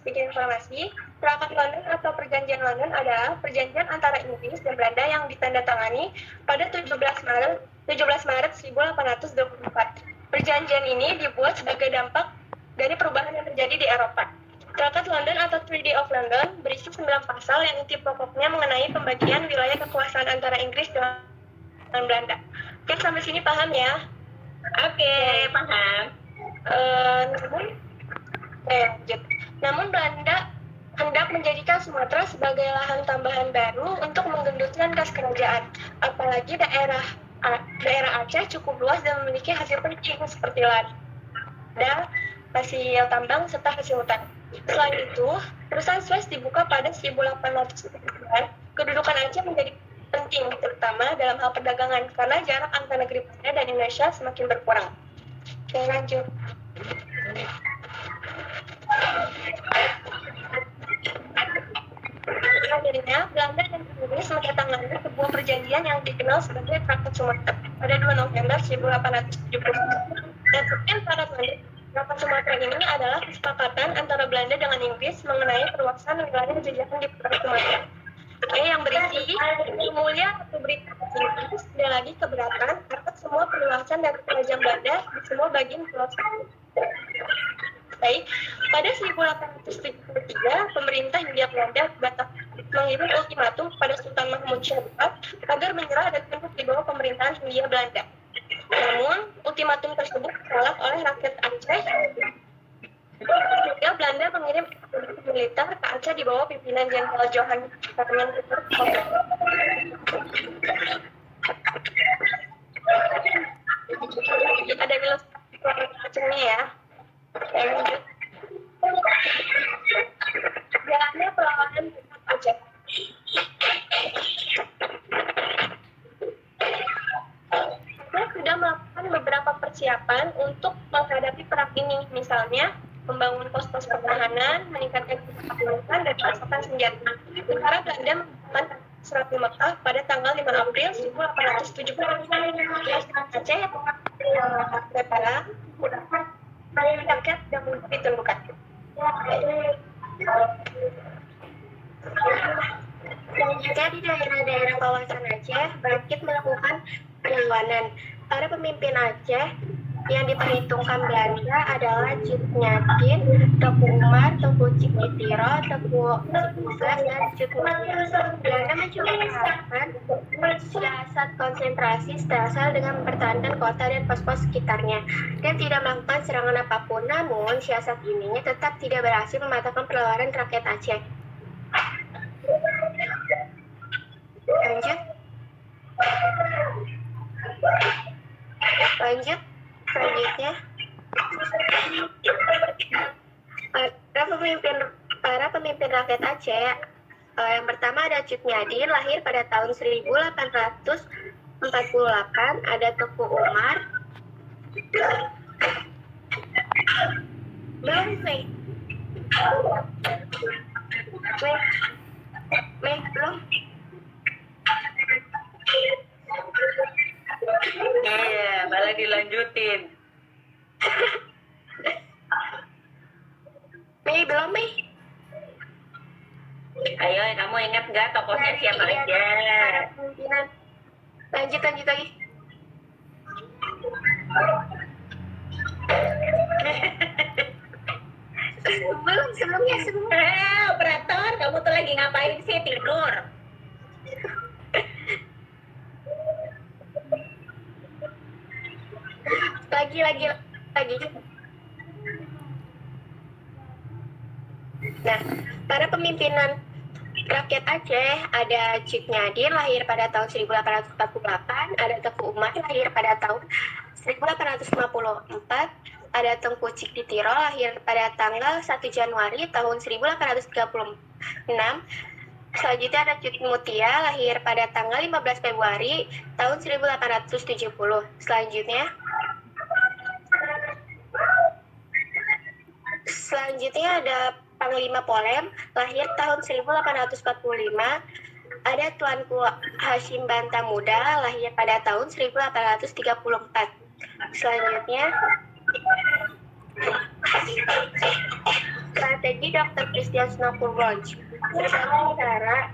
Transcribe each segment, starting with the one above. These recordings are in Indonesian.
sedikit informasi. Plakat London atau Perjanjian London adalah perjanjian antara Inggris dan Belanda yang ditandatangani pada 17 Maret 1824. Perjanjian ini dibuat sebagai dampak dari perubahan yang terjadi di Eropa. Plakat London atau Treaty of London berisi 9 pasal yang inti pokoknya mengenai pembagian wilayah kekuasaan antara Inggris dan Belanda. Oke, sampai sini paham ya? Oke, paham. Namun Belanda hendak menjadikan Sumatera sebagai lahan tambahan baru untuk menggendutkan kas kerajaan. Apalagi daerah Aceh cukup luas dan memiliki hasil penting seperti lada, hasil tambang, serta hasil hutan. Selain itu, perusahaan Suez dibuka pada 1809. Kedudukan Aceh menjadi penting, terutama dalam hal perdagangan, karena jarak antara negeri Belanda dan Indonesia semakin berkurang. Oke, lanjut. Akhirnya, Belanda dan Inggris menandatangani sebuah perjanjian yang dikenal sebagai Traktat Sumatera pada 2 November 1870. Dan Traktat Sumatera ini adalah kesepakatan antara Belanda dengan Inggris mengenai perluasan wilayah jajahan di Pulau Sumatera. Yang berisi Mulia Ratu Britania Inggris tidak lagi keberatan atas semua perluasan dari kerajaan Belanda di semua bagian Pulau Sumatera. Baik, pada 1873, pemerintah Hindia Belanda mengirim ultimatum kepada Sultan Mahmud Shah agar menyerah dan tunduk di bawah pemerintahan Hindia Belanda. Namun, ultimatum tersebut ditolak oleh rakyat Aceh. Sehingga Belanda mengirim militer ke Aceh di bawah pimpinan Jenderal Johan Carmen. Ada ilustrasi Acehnya ya. Lanjut. Jalannya perlawanan Aceh. Saya sudah melakukan beberapa persiapan untuk menghadapi perang ini, misalnya membangun pos-pos pertahanan, meningkatkan kepatuhan dan pasokan senjata. Negara Belanda menggunakan Serat Mekah pada tanggal 5 April 1870. Aceh prepara rakyat dan ditundukkan. Selanjutnya di daerah-daerah kawasan Aceh bangkit melakukan perlawanan. Para pemimpin Aceh yang diperhitungkan Belanda adalah Cik Nyadin, Teku Umar, Teku Cikitiro, Teku Cipugas, dan Cik Mutia. Belanda mencoba menerapkan siasat konsentrasi berasal dengan mempertahankan kota dan pos-pos sekitarnya dan tidak melakukan serangan apapun. Namun siasat ini tetap tidak berhasil mematahkan perlawanan rakyat Aceh. Lanjut. Selanjutnya, para pemimpin rakyat Aceh. Yang pertama ada Cik Nyadin, lahir pada tahun 1848. Ada Teku Umar. Belum, Mei, belum. Iya, malah dilanjutin. Mei, belum, Mei. Ayo, kamu ingat nggak tokohnya siapa aja? Lanjut lagi. Sebelumnya. Operator, kamu tuh lagi ngapain sih? Tidur? Lagi. Nah, para pemimpinan rakyat Aceh ada Cik Nyadin, lahir pada tahun 1848. Ada Teku Umar, lahir pada tahun 1854. Ada Tengku Cikitiro, lahir pada tanggal 1 Januari tahun 1836. Selanjutnya ada Cik Mutia, lahir pada tanggal 15 Februari tahun 1870. Selanjutnya ada Panglima Polem, lahir tahun 1845. Ada Tuanku Hashim Bantamuda, lahir pada tahun 1834. Selanjutnya, strategi strategi Dr. Christian Snappergronch. Berbagai cara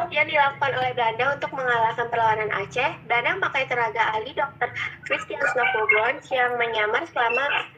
yang dilakukan oleh Belanda untuk mengalahkan perlawanan Aceh, Belanda memakai tenaga ahli Dr. Christian Snappergronch yang menyamar selama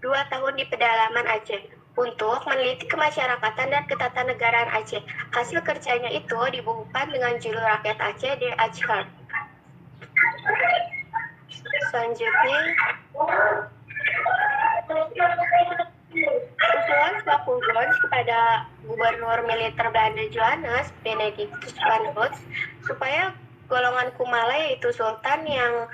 2 tahun di pedalaman Aceh untuk meneliti kemasyarakatan dan ketatanegaraan Aceh. Hasil kerjanya itu dibukukan dengan judul Rakyat Aceh di Aceh. Selanjutnya, usulan Snappergronch kepada Gubernur Militer Belanda Johannes Benedictus van Hulst supaya golongan Kumala, yaitu Sultan yang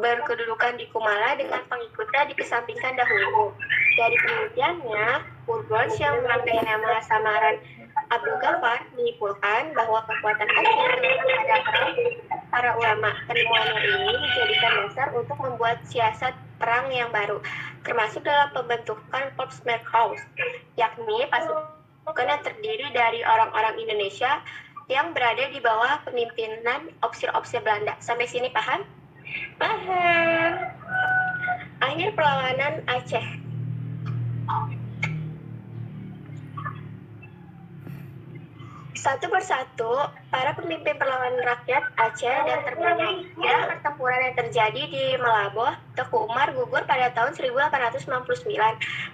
berkedudukan di Kumala dengan pengikutnya dikesampingkan dahulu. Dari penelitiannya, Snappergronch yang memakai nama samaran Abdul Ghaffar menyimpulkan bahwa kekuatan Aceh menghadapkan para ulama. Penemuannya ini dijadikan dasar untuk membuat siasat perang yang baru, termasuk dalam pembentukan Volksmerkhaus, yakni pasukan yang terdiri dari orang-orang Indonesia yang berada di bawah pemimpinan opsir-opsir Belanda. Sampai sini paham? Paham. Akhir perlawanan Aceh. Satu persatu, para pemimpin perlawanan rakyat Aceh dan terbunuh. Dalam pertempuran yang terjadi di Melaboh, Teku Umar gugur pada tahun 1899.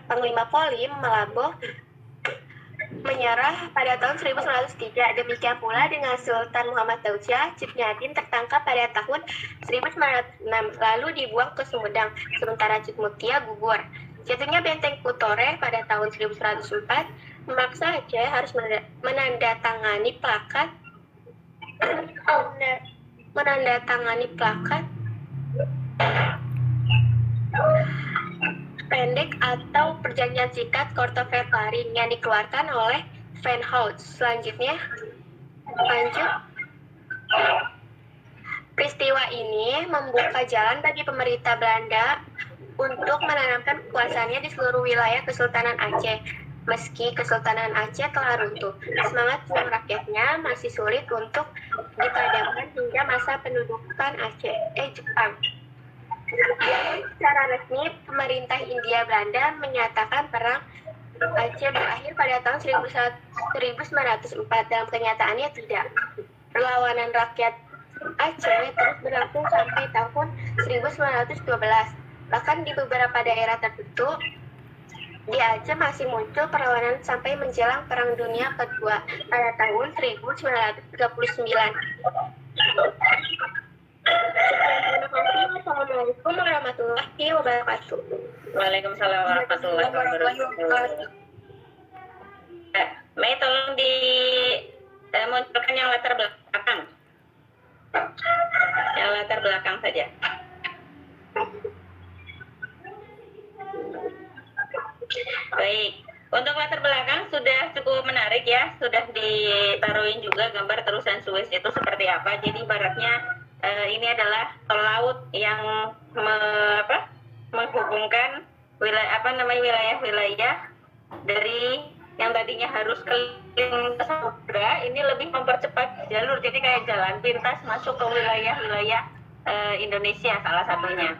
Panglima Kolim Melaboh menyerah pada tahun 1903. Demikian pula dengan Sultan Muhammad Tausya. Cutnyadin tertangkap pada tahun 1906, lalu dibuang ke Sumedang, sementara Cutmutia gugur. Jatuhnya Benteng Kutore pada tahun 1104 memaksa Aceh harus menandatangani plakat pendek atau perjanjian singkat Kortoveparin yang dikeluarkan oleh Van Hulst. Selanjutnya, lanjut. Peristiwa ini membuka jalan bagi pemerintah Belanda untuk menanamkan kekuasaannya di seluruh wilayah Kesultanan Aceh. Meski Kesultanan Aceh telah runtuh, semangat juang rakyatnya masih sulit untuk dipadamkan hingga masa pendudukan Jepang. Secara resmi, pemerintah Hindia Belanda menyatakan perang Aceh berakhir pada tahun 1904. Dalam kenyataannya tidak. Perlawanan rakyat Aceh terus berlangsung sampai tahun 1912. Bahkan di beberapa daerah tertentu di Aceh masih muncul perlawanan sampai menjelang Perang Dunia Kedua pada tahun 1939. Assalamualaikum warahmatullahi wabarakatuh. Waalaikumsalam warahmatullahi wabarakatuh. Mei, tolong munculkan yang latar belakang. Yang latar belakang saja. Baik, untuk latar belakang sudah cukup menarik ya, sudah ditaruhin juga gambar terusan Suez itu seperti apa. Jadi ibaratnya ini adalah tol laut yang menghubungkan wilayah-wilayah dari yang tadinya harus keliling ke samudra, ini lebih mempercepat jalur, jadi kayak jalan pintas masuk ke wilayah-wilayah Indonesia salah satunya.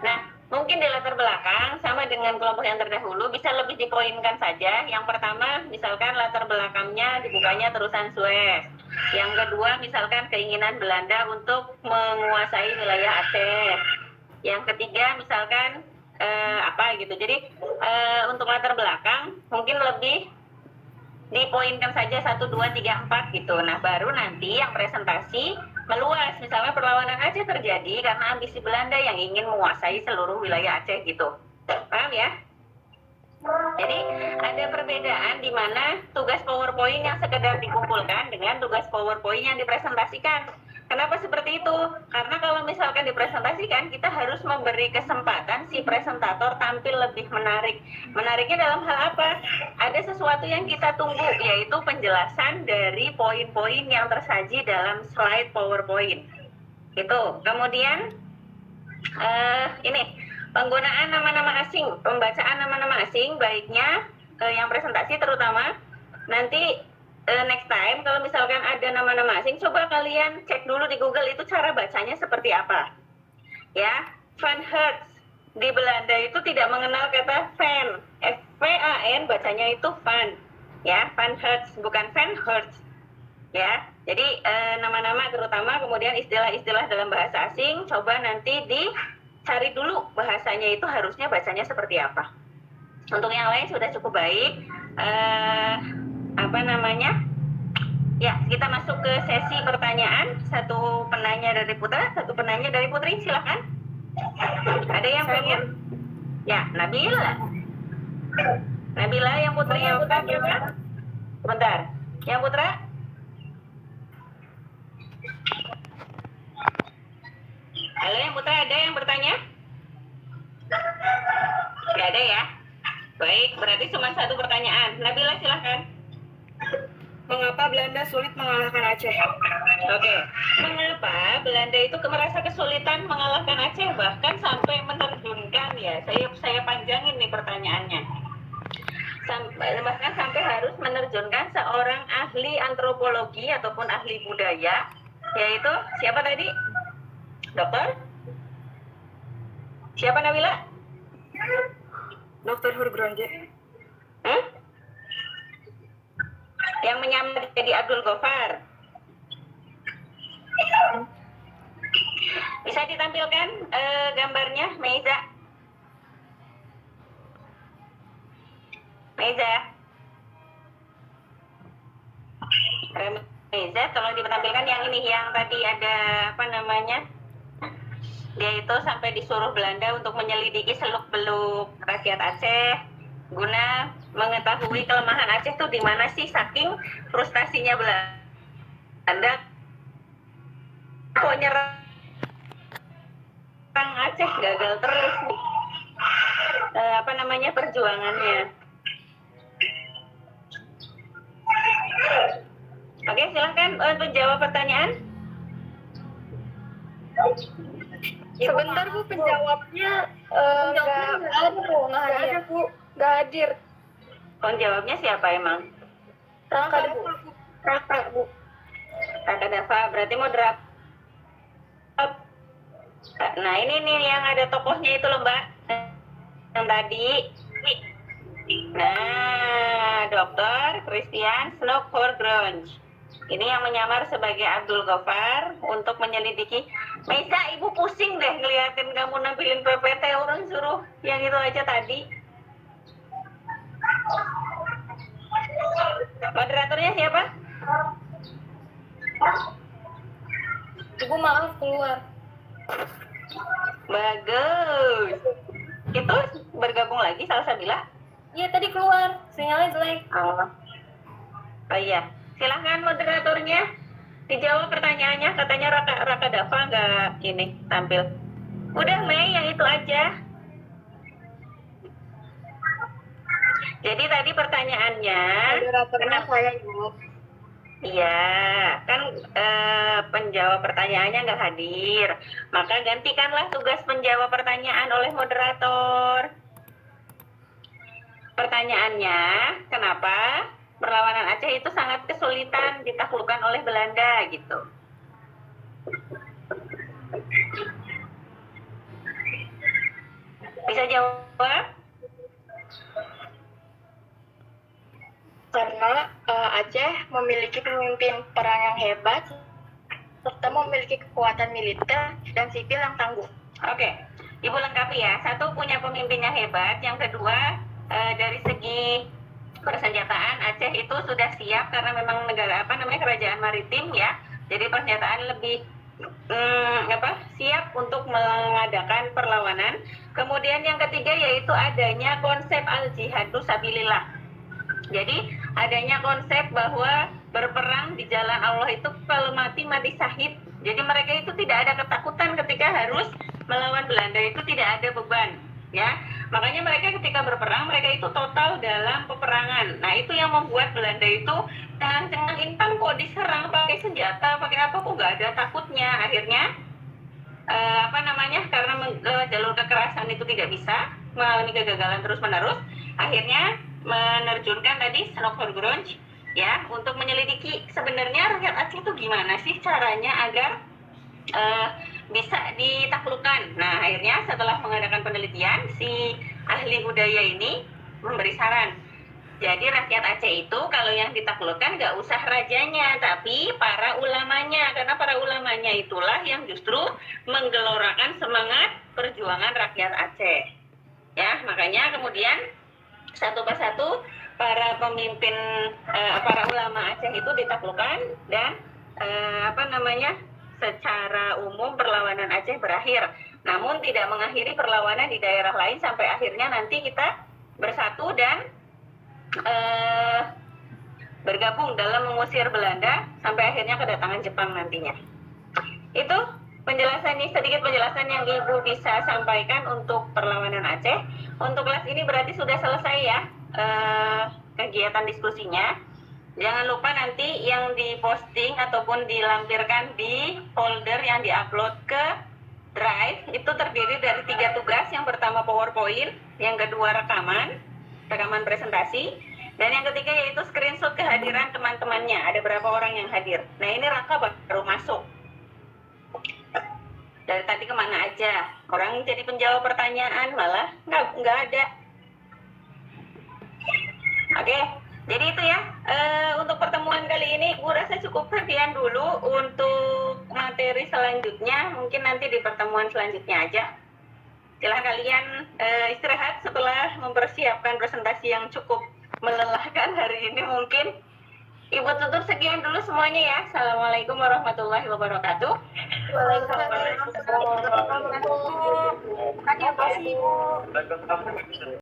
Nah, mungkin di latar belakang sama dengan kelompok yang terdahulu bisa lebih dipoinkan saja. Yang pertama, misalkan latar belakangnya dibukanya terusan Suez. Yang kedua, misalkan keinginan Belanda untuk menguasai wilayah Aceh. Yang ketiga, misalkan gitu. Jadi untuk latar belakang mungkin lebih dipoinkan saja 1, 2, 3, 4 gitu. Nah, baru nanti yang presentasi meluas. Misalnya perlawanan Aceh terjadi karena ambisi Belanda yang ingin menguasai seluruh wilayah Aceh gitu. Paham ya? Jadi ada perbedaan di mana tugas PowerPoint yang sekedar dikumpulkan dengan tugas PowerPoint yang dipresentasikan. Kenapa seperti itu? Karena kalau misalkan dipresentasikan, kita harus memberi kesempatan si presentator tampil lebih menarik. Menariknya dalam hal apa? Ada sesuatu yang kita tunggu, yaitu penjelasan dari poin-poin yang tersaji dalam slide PowerPoint. Itu. Kemudian, ini penggunaan nama-nama asing, pembacaan nama-nama asing, baiknya yang presentasi terutama nanti next time kalau misalkan ada nama-nama asing, coba kalian cek dulu di Google itu cara bacanya seperti apa. Ya, Van Hertz di Belanda itu tidak mengenal kata Van, F-V-A-N, itu Van, ya, Van Hertz, bukan Van Hertz, ya. Jadi nama-nama terutama, kemudian istilah-istilah dalam bahasa asing, coba nanti dicari dulu bahasanya itu harusnya bacanya seperti apa. Untuk yang lain sudah cukup baik. Apa namanya? Ya, kita masuk ke sesi pertanyaan. Satu penanya dari Putra, satu penanya dari Putri, silakan. Ada yang pengen? Ya, Nabila. Nabila, yang Putri yang bertanya. Sebentar. Yang Putra? Halo, yang Putra, ada yang bertanya? Tidak ada ya? Baik, berarti cuma satu pertanyaan. Nabila, silakan. Mengapa Belanda sulit mengalahkan Aceh? Oke, mengapa Belanda itu merasa kesulitan mengalahkan Aceh, bahkan sampai menerjunkan, ya, saya panjangin nih pertanyaannya, bahkan sampai harus menerjunkan seorang ahli antropologi ataupun ahli budaya, yaitu siapa tadi? Dokter? Siapa, Nabila? Dr. Hurgronje. Yang menyamar jadi Abdul Ghaffar. Bisa ditampilkan gambarnya, Meiza? Meiza, tolong ditampilkan yang ini, yang tadi ada apa namanya? Dia itu sampai disuruh Belanda untuk menyelidiki seluk-beluk rakyat Aceh guna mengetahui kelemahan Aceh itu di mana sih, saking frustasinya Belanda kok nyerang Aceh, gagal terus apa namanya perjuangannya. Oke, silahkan menjawab pertanyaan. Sebentar Bu, penjawabnya nggak ada Bu, nggak hadir. Penjawabnya siapa emang? Raka Bu. Raka Dava, berarti moderator. Nah, ini nih yang ada tokohnya itu loh, Mbak. Yang tadi. Nah, Dr. Christian Snokhoorgronje. Ini yang menyamar sebagai Abdul Ghaffar untuk menyelidiki. Meiza, Ibu pusing deh ngeliatin kamu nampilin PPT, orang suruh yang itu aja tadi. Moderatornya siapa? Ibu maaf keluar. Bagus. Itu bergabung lagi Salsabila? Iya tadi keluar, sinyalnya jelek. Oh iya. Silahkan moderatornya dijawab pertanyaannya. Katanya Raka Dava nggak ini tampil. Udah Mei, yang itu aja. Jadi tadi pertanyaannya. Moderatornya saya Ibu. Iya, kan penjawab pertanyaannya nggak hadir. Maka gantikanlah tugas menjawab pertanyaan oleh moderator. Pertanyaannya, kenapa perlawanan Aceh itu sangat kesulitan ditaklukkan oleh Belanda gitu? Bisa jawab? Karena Aceh memiliki pemimpin perang yang hebat, serta memiliki kekuatan militer dan sipil yang tangguh. Oke, Ibu lengkapi ya. Satu, punya pemimpin yang hebat. Yang kedua, dari segi persenjataan Aceh itu sudah siap karena memang negara kerajaan maritim ya. Jadi persenjataan lebih siap untuk mengadakan perlawanan. Kemudian yang ketiga yaitu adanya konsep al-jihadu sabilillah. Jadi adanya konsep bahwa berperang di jalan Allah itu kalau mati syahid. Jadi mereka itu tidak ada ketakutan ketika harus melawan Belanda, itu tidak ada beban ya. Makanya mereka ketika berperang mereka itu total dalam peperangan. Nah, itu yang membuat Belanda itu cengang-cengang, Intan kok diserang pakai senjata, pakai apa, kok nggak ada takutnya. Akhirnya karena jalur kekerasan itu tidak bisa, mengalami kegagalan terus-menerus, akhirnya menerjunkan tadi Snokhoorgronje ya untuk menyelidiki sebenarnya rakyat Aceh itu gimana sih caranya agar bisa ditaklukkan. Nah, akhirnya setelah mengadakan penelitian, si ahli budaya ini memberi saran, Jadi rakyat Aceh itu kalau yang ditaklukkan nggak usah rajanya, tapi para ulamanya. Karena para ulamanya itulah yang justru menggelorakan semangat perjuangan rakyat Aceh. Ya, makanya kemudian satu persatu para pemimpin, para ulama Aceh itu ditaklukkan dan secara umum perlawanan Aceh berakhir. Namun tidak mengakhiri perlawanan di daerah lain sampai akhirnya nanti kita bersatu dan bergabung dalam mengusir Belanda sampai akhirnya kedatangan Jepang nantinya. Itu sedikit penjelasan yang Ibu bisa sampaikan untuk perlawanan Aceh. Untuk kelas ini berarti sudah selesai ya kegiatan diskusinya. Jangan lupa nanti yang diposting ataupun dilampirkan di folder yang diupload ke Drive itu terdiri dari 3 tugas. Yang pertama PowerPoint, yang kedua rekaman presentasi, dan yang ketiga yaitu screenshot kehadiran teman-temannya. Ada berapa orang yang hadir. Nah ini Raka baru masuk. Dari tadi kemana aja? Orang jadi penjawab pertanyaan malah nggak ada. Oke, jadi itu ya. Untuk pertemuan kali ini, gue rasa cukup sekian dulu. Untuk materi selanjutnya, mungkin nanti di pertemuan selanjutnya aja. Silahkan kalian istirahat setelah mempersiapkan presentasi yang cukup melelahkan hari ini mungkin. Ibu tutup sekian dulu semuanya ya. Assalamualaikum warahmatullahi wabarakatuh. Waalaikumsalam warahmatullahi wabarakatuh. Terima kasih, Bu.